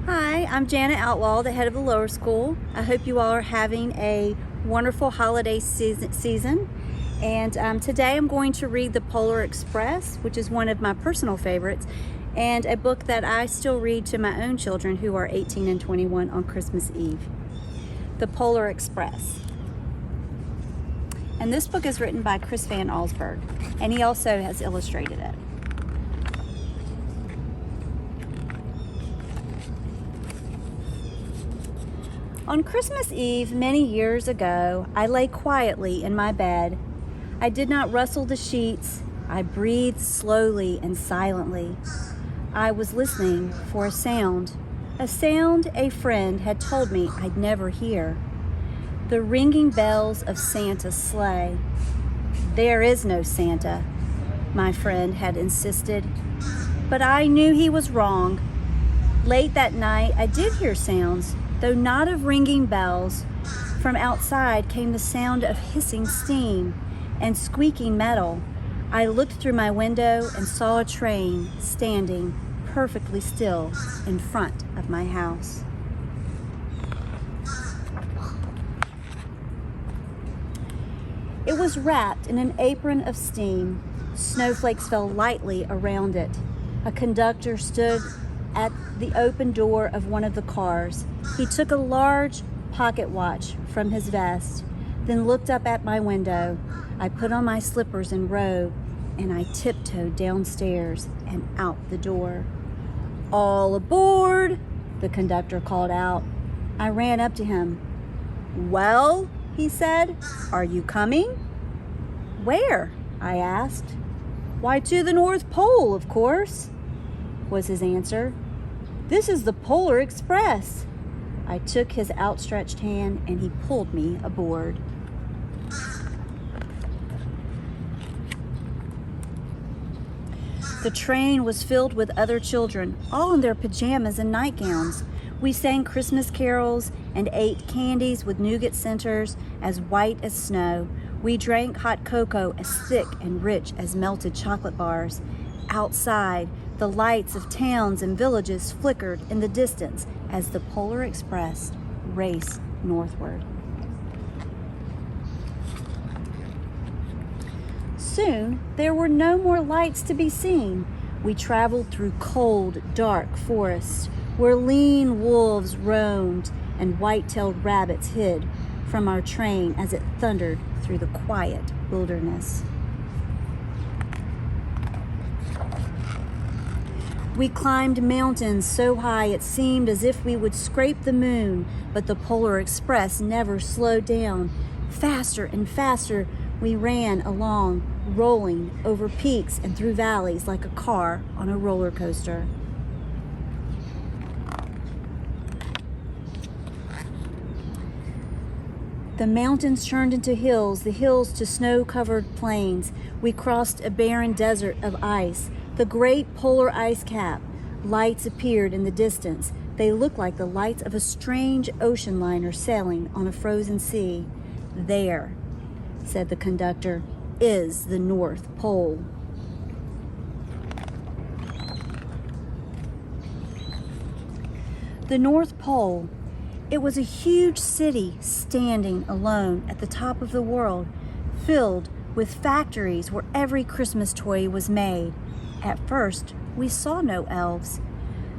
Hi, I'm Janna Outlaw, the head of the lower school. I hope you all are having a wonderful holiday season. And today I'm going to read The Polar Express, which is one of my personal favorites, and a book that I still read to my own children who are 18 and 21 on Christmas Eve. The Polar Express. And this book is written by Chris Van Allsburg, and he also has illustrated it. On Christmas Eve, many years ago, I lay quietly in my bed. I did not rustle the sheets. I breathed slowly and silently. I was listening for a sound a friend had told me I'd never hear. The ringing bells of Santa's sleigh. There is no Santa, my friend had insisted, but I knew he was wrong. Late that night, I did hear sounds, though not of ringing bells. From outside came the sound of hissing steam and squeaking metal. I looked through my window and saw a train standing perfectly still in front of my house. It was wrapped in an apron of steam. Snowflakes fell lightly around it. A conductor stood at the open door of one of the cars. He took a large pocket watch from his vest, then looked up at my window. I put on my slippers and robe, and I tiptoed downstairs and out the door. "All aboard," the conductor called out. I ran up to him. "Well," he said, "are you coming?" "Where?" I asked. "Why, to the North Pole, of course," was his answer. "This is the Polar Express." I took his outstretched hand and he pulled me aboard. The train was filled with other children, all in their pajamas and nightgowns. We sang Christmas carols and ate candies with nougat centers as white as snow. We drank hot cocoa as thick and rich as melted chocolate bars. Outside, the lights of towns and villages flickered in the distance as the Polar Express raced northward. Soon, there were no more lights to be seen. We traveled through cold, dark forests where lean wolves roamed and white-tailed rabbits hid from our train as it thundered through the quiet wilderness. We climbed mountains so high it seemed as if we would scrape the moon, but the Polar Express never slowed down. Faster and faster we ran along, rolling over peaks and through valleys like a car on a roller coaster. The mountains turned into hills, the hills to snow-covered plains. We crossed a barren desert of ice. The great polar ice cap. Lights appeared in the distance. They looked like the lights of a strange ocean liner sailing on a frozen sea. "There," said the conductor, "is the North Pole." The North Pole. It was a huge city standing alone at the top of the world, filled with factories where every Christmas toy was made. At first, we saw no elves.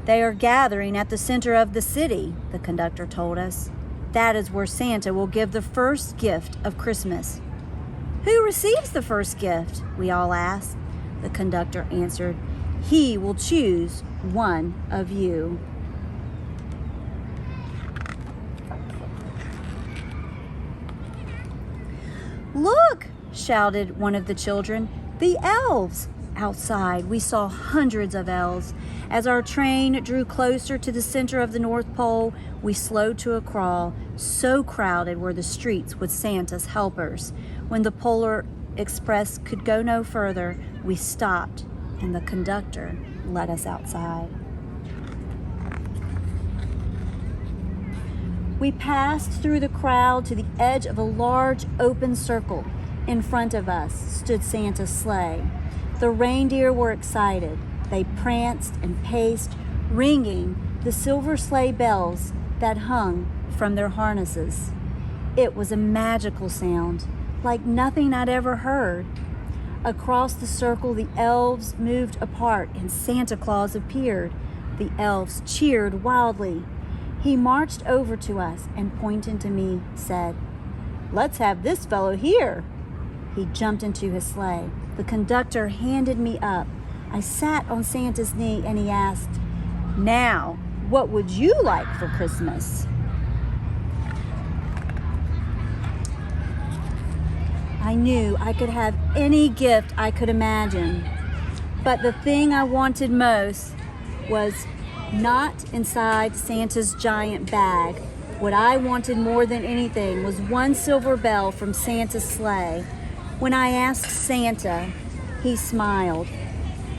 "They are gathering at the center of the city," the conductor told us. "That is where Santa will give the first gift of Christmas." "Who receives the first gift?" we all asked. The conductor answered, "He will choose one of you." "Look!" shouted one of the children. "The elves!" Outside, we saw hundreds of elves. As our train drew closer to the center of the North Pole, we slowed to a crawl. So crowded were the streets with Santa's helpers. When the Polar Express could go no further, we stopped and the conductor let us outside. We passed through the crowd to the edge of a large open circle. In front of us stood Santa's sleigh. The reindeer were excited. They pranced and paced, ringing the silver sleigh bells that hung from their harnesses. It was a magical sound, like nothing I'd ever heard. Across the circle, the elves moved apart and Santa Claus appeared. The elves cheered wildly. He marched over to us and pointing to me, said, "Let's have this fellow here." He jumped into his sleigh. The conductor handed me up. I sat on Santa's knee and he asked, "Now, what would you like for Christmas?" I knew I could have any gift I could imagine, but the thing I wanted most was not inside Santa's giant bag. What I wanted more than anything was one silver bell from Santa's sleigh. When I asked Santa, he smiled.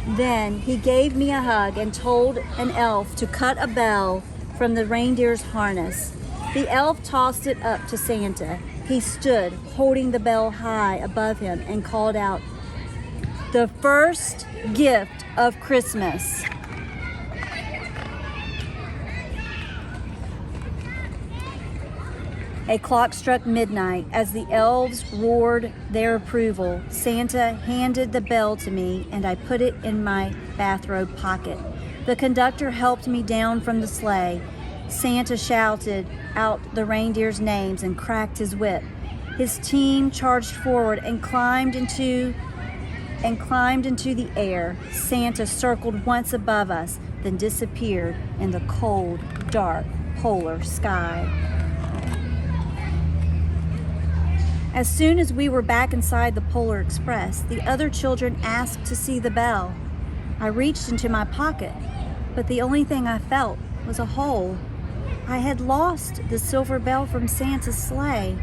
Then he gave me a hug and told an elf to cut a bell from the reindeer's harness. The elf tossed it up to Santa. He stood holding the bell high above him and called out, "The first gift of Christmas." A clock struck midnight. As the elves roared their approval, Santa handed the bell to me and I put it in my bathrobe pocket. The conductor helped me down from the sleigh. Santa shouted out the reindeer's names and cracked his whip. His team charged forward and climbed into the air. Santa circled once above us, then disappeared in the cold, dark, polar sky. As soon as we were back inside the Polar Express, the other children asked to see the bell. I reached into my pocket, but the only thing I felt was a hole. I had lost the silver bell from Santa's sleigh.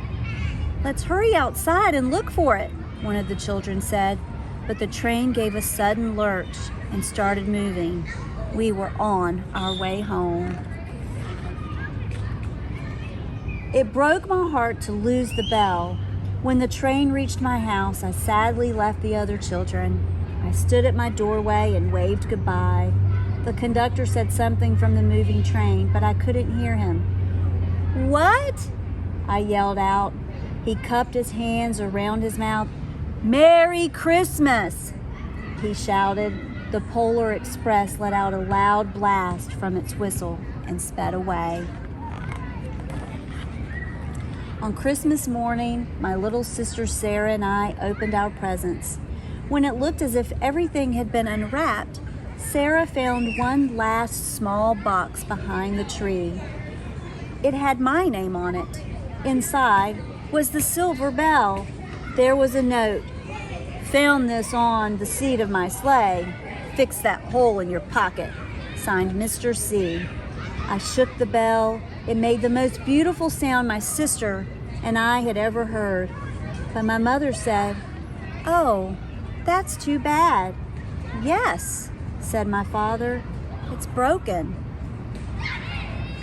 "Let's hurry outside and look for it," one of the children said, but the train gave a sudden lurch and started moving. We were on our way home. It broke my heart to lose the bell. When the train reached my house, I sadly left the other children. I stood at my doorway and waved goodbye. The conductor said something from the moving train, but I couldn't hear him. "What?" I yelled out. He cupped his hands around his mouth. "Merry Christmas!" he shouted. The Polar Express let out a loud blast from its whistle and sped away. On Christmas morning, my little sister Sarah and I opened our presents. When it looked as if everything had been unwrapped, Sarah found one last small box behind the tree. It had my name on it. Inside was the silver bell. There was a note. "Found this on the seat of my sleigh. Fix that hole in your pocket. Signed, Mr. C." I shook the bell. It made the most beautiful sound my sister and I had ever heard. But my mother said, "Oh, that's too bad." "Yes," said my father, "it's broken."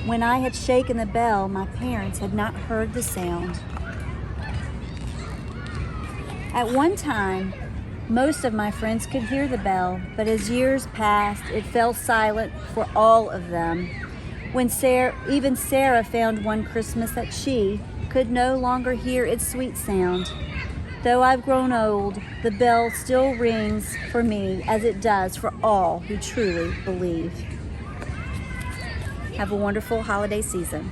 When I had shaken the bell, my parents had not heard the sound. At one time, most of my friends could hear the bell, but as years passed, it fell silent for all of them. When even Sarah found one Christmas that she could no longer hear its sweet sound. Though I've grown old, the bell still rings for me as it does for all who truly believe. Have a wonderful holiday season.